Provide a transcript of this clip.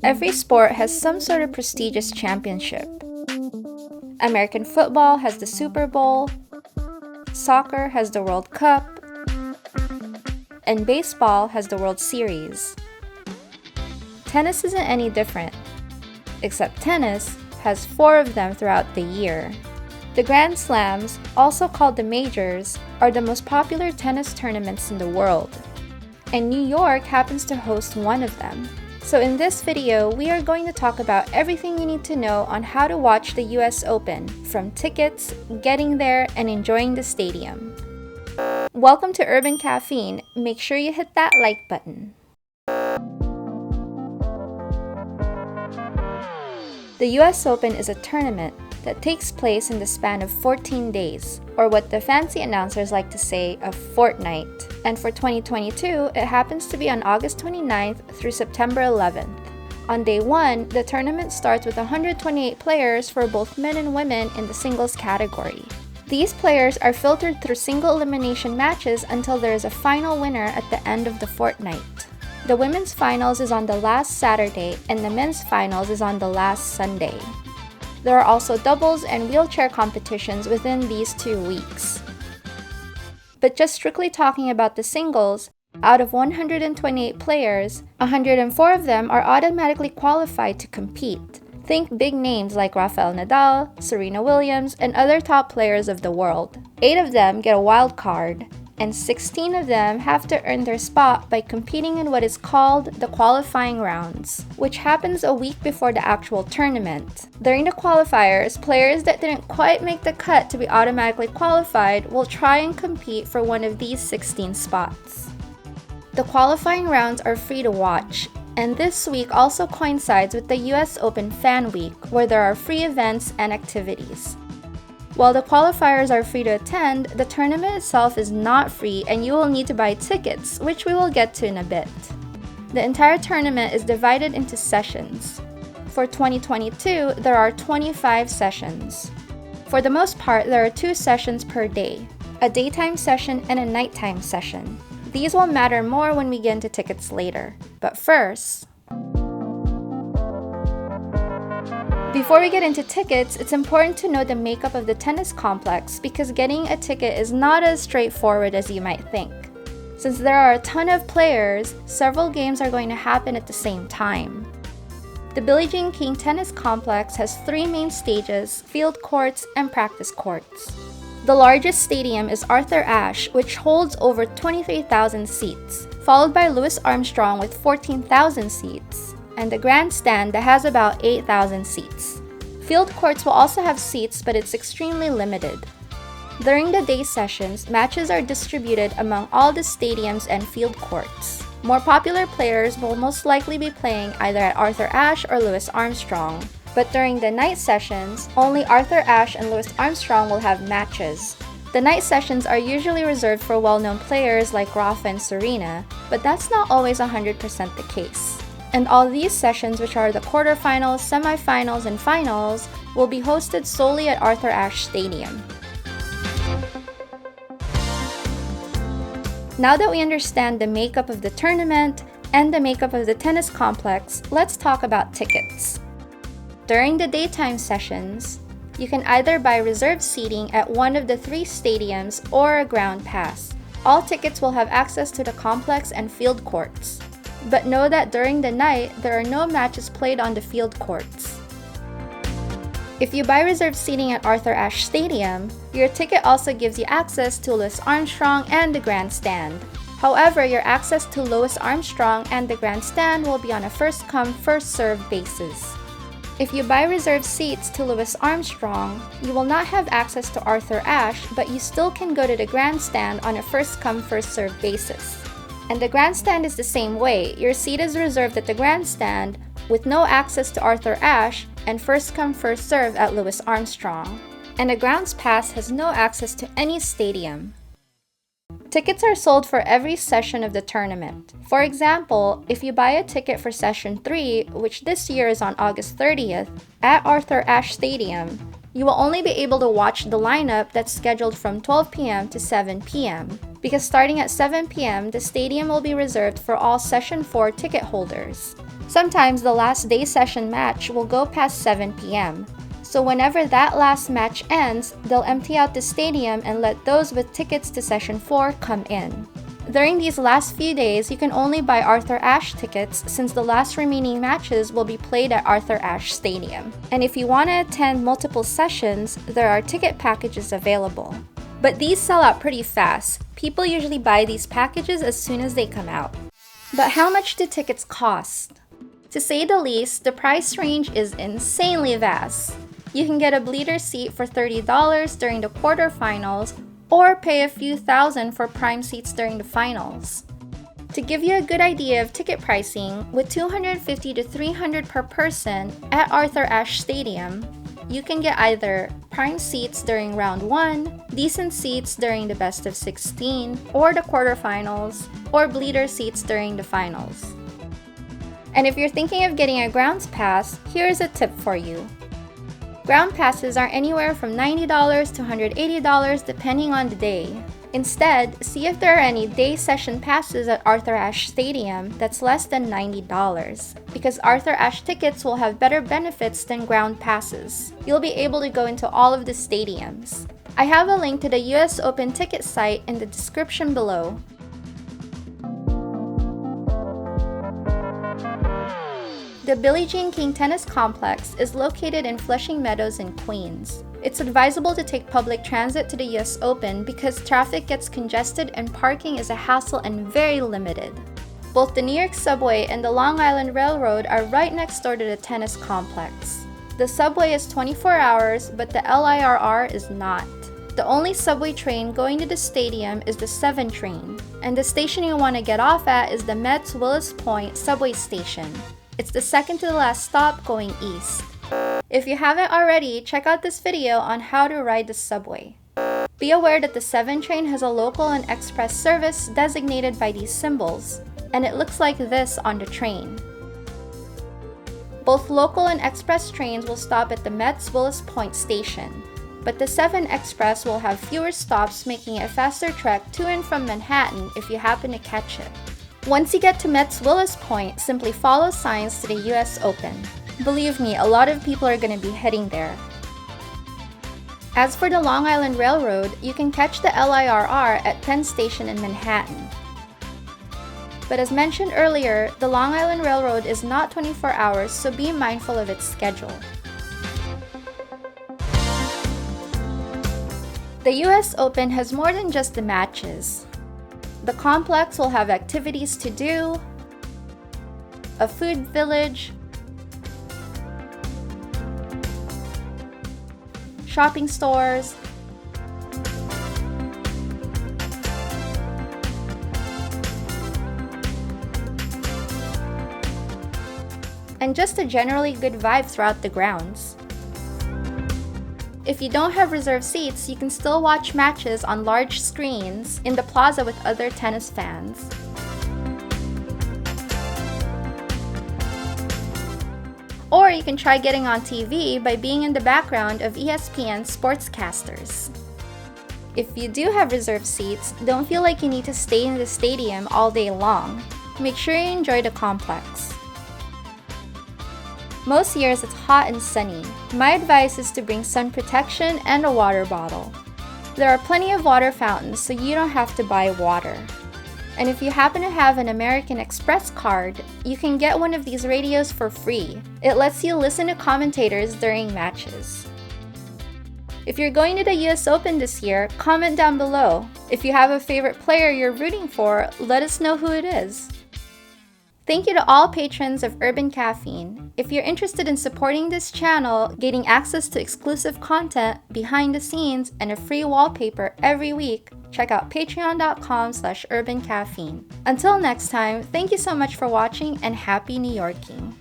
Every sport has some sort of prestigious championship. American football has the Super Bowl, soccer has the World Cup, and baseball has the World Series. Tennis isn't any different, except tennis has 4 of them throughout the year. The Grand Slams, also called the Majors, are the most popular tennis tournaments in the world, and New York happens to host one of them. So in this video, we are going to talk about everything you need to know on how to watch the US Open, from tickets, getting there, and enjoying the stadium. Welcome to Urban Caffeine. Make sure you hit that like button. The US Open is a tournament that takes place in the span of 14 days, or what the fancy announcers like to say, a fortnight. And for 2022, it happens to be on August 29th through September 11th. On day 1, the tournament starts with 128 players for both men and women in the singles category. These players are filtered through single elimination matches until there is a final winner at the end of the fortnight. The women's finals is on the last Saturday and the men's finals is on the last Sunday. There are also doubles and wheelchair competitions within these 2 weeks. But just strictly talking about the singles, out of 128 players, 104 of them are automatically qualified to compete. Think big names like Rafael Nadal, Serena Williams, and other top players of the world. 8 of them get a wild card, and 16 of them have to earn their spot by competing in what is called the qualifying rounds, which happens a week before the actual tournament. During the qualifiers, players that didn't quite make the cut to be automatically qualified will try and compete for one of these 16 spots. The qualifying rounds are free to watch, and this week also coincides with the US Open Fan Week, where there are free events and activities. While the qualifiers are free to attend, the tournament itself is not free and you will need to buy tickets, which we will get to in a bit. The entire tournament is divided into sessions. For 2022, there are 25 sessions. For the most part, there are 2 sessions per day, a daytime session and a nighttime session. These will matter more when we get into tickets later. But first, before we get into tickets, it's important to know the makeup of the tennis complex because getting a ticket is not as straightforward as you might think. Since there are a ton of players, several games are going to happen at the same time. The Billie Jean King Tennis Complex has 3 main stages, field courts, and practice courts. The largest stadium is Arthur Ashe, which holds over 23,000 seats, followed by Louis Armstrong with 14,000 seats, and the Grandstand that has about 8,000 seats. Field courts will also have seats, but it's extremely limited. During the day sessions, matches are distributed among all the stadiums and field courts. More popular players will most likely be playing either at Arthur Ashe or Louis Armstrong. But during the night sessions, only Arthur Ashe and Louis Armstrong will have matches. The night sessions are usually reserved for well-known players like Rafa and Serena, but that's not always 100% the case. And all these sessions, which are the quarterfinals, semifinals, and finals, will be hosted solely at Arthur Ashe Stadium. Now that we understand the makeup of the tournament and the makeup of the tennis complex, let's talk about tickets. During the daytime sessions, you can either buy reserved seating at one of the 3 stadiums or a ground pass. All tickets will have access to the complex and field courts. But know that during the night, there are no matches played on the field courts. If you buy reserved seating at Arthur Ashe Stadium, your ticket also gives you access to Louis Armstrong and the Grandstand. However, your access to Louis Armstrong and the Grandstand will be on a first-come, first-served basis. If you buy reserved seats to Louis Armstrong, you will not have access to Arthur Ashe, but you still can go to the Grandstand on a first-come, first-served basis. And the Grandstand is the same way. Your seat is reserved at the Grandstand with no access to Arthur Ashe and first come first serve at Louis Armstrong. And a grounds pass has no access to any stadium. Tickets are sold for every session of the tournament. For example, if you buy a ticket for Session 3, which this year is on August 30th, at Arthur Ashe Stadium, you will only be able to watch the lineup that's scheduled from 12 p.m. to 7 p.m. because starting at 7 p.m., the stadium will be reserved for all Session 4 ticket holders. Sometimes the last day session match will go past 7 p.m., so whenever that last match ends, they'll empty out the stadium and let those with tickets to Session 4 come in. During these last few days, you can only buy Arthur Ashe tickets since the last remaining matches will be played at Arthur Ashe Stadium. And if you want to attend multiple sessions, there are ticket packages available. But these sell out pretty fast. People usually buy these packages as soon as they come out. But how much do tickets cost? To say the least, the price range is insanely vast. You can get a bleeder seat for $30 during the quarterfinals, or pay a few thousand for prime seats during the finals. To give you a good idea of ticket pricing, with $250 to $300 per person at Arthur Ashe Stadium, you can get either prime seats during round 1, decent seats during the best of 16, or the quarterfinals, or bleeder seats during the finals. And if you're thinking of getting a grounds pass, here's a tip for you. Ground passes are anywhere from $90 to $180 depending on the day. Instead, see if there are any day session passes at Arthur Ashe Stadium that's less than $90, because Arthur Ashe tickets will have better benefits than ground passes. You'll be able to go into all of the stadiums. I have a link to the US Open ticket site in the description below. The Billie Jean King Tennis Complex is located in Flushing Meadows in Queens. It's advisable to take public transit to the US Open because traffic gets congested and parking is a hassle and very limited. Both the New York Subway and the Long Island Railroad are right next door to the tennis complex. The subway is 24 hours, but the LIRR is not. The only subway train going to the stadium is the 7 train, and the station you want to get off at is the Met's Willis Point subway station. It's the second to the last stop going east. If you haven't already, check out this video on how to ride the subway. Be aware that the 7 train has a local and express service designated by these symbols, and it looks like this on the train. Both local and express trains will stop at the Met's Willis Point station, but the 7 Express will have fewer stops, making it a faster trek to and from Manhattan if you happen to catch it. Once you get to Met's Willis Point, simply follow signs to the US Open. Believe me, a lot of people are going to be heading there. As for the Long Island Railroad, you can catch the LIRR at Penn Station in Manhattan. But as mentioned earlier, the Long Island Railroad is not 24 hours, so be mindful of its schedule. The US Open has more than just the matches. The complex will have activities to do, a food village, shopping stores, and just a generally good vibe throughout the grounds. If you don't have reserved seats, you can still watch matches on large screens in the plaza with other tennis fans. Or you can try getting on TV by being in the background of ESPN sportscasters. If you do have reserved seats, don't feel like you need to stay in the stadium all day long. Make sure you enjoy the complex. Most years it's hot and sunny. My advice is to bring sun protection and a water bottle. There are plenty of water fountains, so you don't have to buy water. And if you happen to have an American Express card, you can get one of these radios for free. It lets you listen to commentators during matches. If you're going to the US Open this year, comment down below. If you have a favorite player you're rooting for, let us know who it is. Thank you to all patrons of Urban Caffeine. If you're interested in supporting this channel, getting access to exclusive content, behind the scenes, and a free wallpaper every week, check out patreon.com/urbancaffeine. Until next time, thank you so much for watching and happy New Yorking.